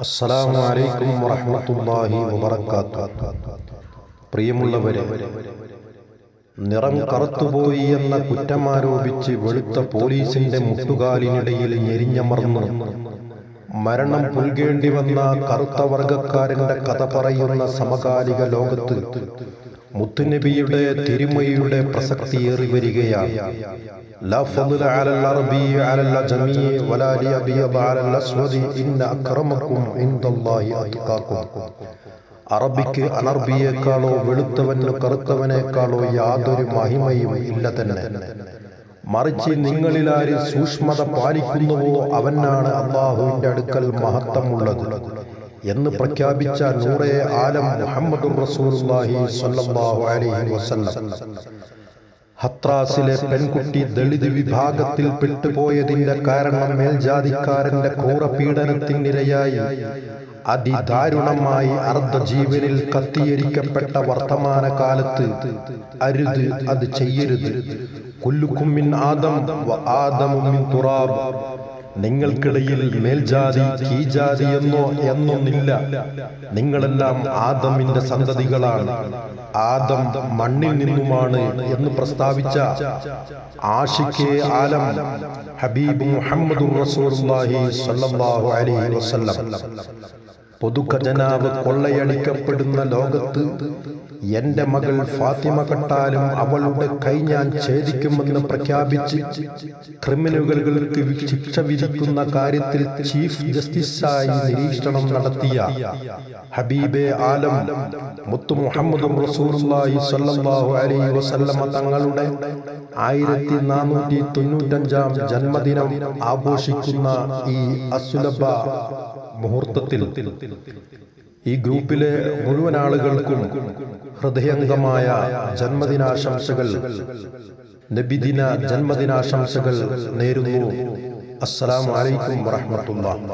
അസ്സലാമു അലൈക്കും വറഹ്മത്തുള്ളാഹി വബറകാതുഹു. പ്രിയമുള്ളവരെ, നിറം കറുത്തുപോയി എന്ന കുറ്റമാരോപിച്ച് വെളുത്ത പോലീസിന്റെ മുട്ടുകാലിനിടയിൽ ഞെരിഞ്ഞമർന്ന് മരണം പുൽകേണ്ടി വന്ന കറുത്ത വർഗക്കാരന്റെ കഥ പറയുന്ന സമകാലിക ലോകത്ത് മുത്തുനബിയുടെ തിരുമയുടെ പ്രസക്തിയേറി വരികയാണ്. ലാ ഫദ്ല അലൽ അറബി അലൽ അജമി വലാ ലിയബിയദ അലൽ അസ്വദി ഇന്ന അക്രമക്കും ഇൻദല്ലാഹി അത്ഖാക്കും. അറബിക്ക് അനർബിയേക്കാളോ വെളുത്തവന് കറുത്തവനേക്കാളോ യാതൊരു മഹിമയും ഇല്ല തന്നെ. മറിച്ച് നിങ്ങളിലാര് സൂക്ഷ്മത പാലിക്കുന്നുവോ അവനാണ് അല്ലാഹുവിന്റെ അടുക്കൽ മഹത്വമുള്ളത് എന്ന് പ്രഖ്യാപിച്ച നൂറെ ആലം മുഹമ്മദുർ റസൂലുള്ളാഹി സ്വല്ലല്ലാഹു അലൈഹി വസല്ലം. ഹത്രാസിലെ പെൺകുട്ടി ദളിത് വിഭാഗത്തിൽ പെട്ടുപോയതിന്റെ കാരണം മേൽജാതിക്കാരന്റെ ക്രൂരപീഡനത്തിനിരയായി അതിദാരുണമായി അർദ്ധജീവനിൽ കത്തിയിരിക്കപ്പെട്ട വർത്തമാനകാലത്ത് അരുത്, അത് ചെയ്യരുത്. കുല്ലുക്കും മിൻ ആദം വ ആദമു മിൻ തുറാബ്. നിങ്ങൾക്കിടയിൽ മേൽജാതി കീജാതി എന്നൊന്നില്ല. നിങ്ങളെല്ലാം ആദമിന്റെ സന്തതികളാണ്. ആദം മണ്ണിൽ നിന്നുമാണ് എന്ന് പ്രസ്താവിച്ച ആഷിഖേ ആലം ഹബീബ് മുഹമ്മദുർ റസൂലുള്ളാഹി സ്വല്ലല്ലാഹു അലൈഹി വസല്ലം പൊതുഖജനാവ് കൊള്ളയടിക്കപ്പെടുന്ന ലോകത്ത് എന്റെ മകൾ ഫാത്തിമ കണ്ടാലും അവളുടെ കൈ ഞാൻ ഛേദിക്കുമെന്ന് പ്രഖ്യാപിച്ച് ക്രിമിനലുകൾക്ക് ശിക്ഷ വിധിക്കുന്ന കാര്യത്തിൽ ചീഫ് ജസ്റ്റിസായി നിരീക്ഷണം നടത്തിയ ഹബീബെ ആലം മുത്തു മുഹമ്മദുർ റസൂലുള്ളാഹി സ്വല്ലല്ലാഹു അലൈഹി വസല്ലമ തങ്ങളുടെ 1495-ാം ജന്മദിനം ആഘോഷിക്കുന്ന ഈ അസുലഭ മുഹൂർത്തത്തിൽ ഈ ഗ്രൂപ്പിലെ മുഴുവൻ ആളുകൾക്കും ഹൃദയംഗമായ ജന്മദിനാശംസകൾ, നബിദിന ജന്മദിനാശംസകൾ നേരുന്നു. അസ്സലാമു അലൈക്കും വറഹ്മത്തുള്ളാഹി.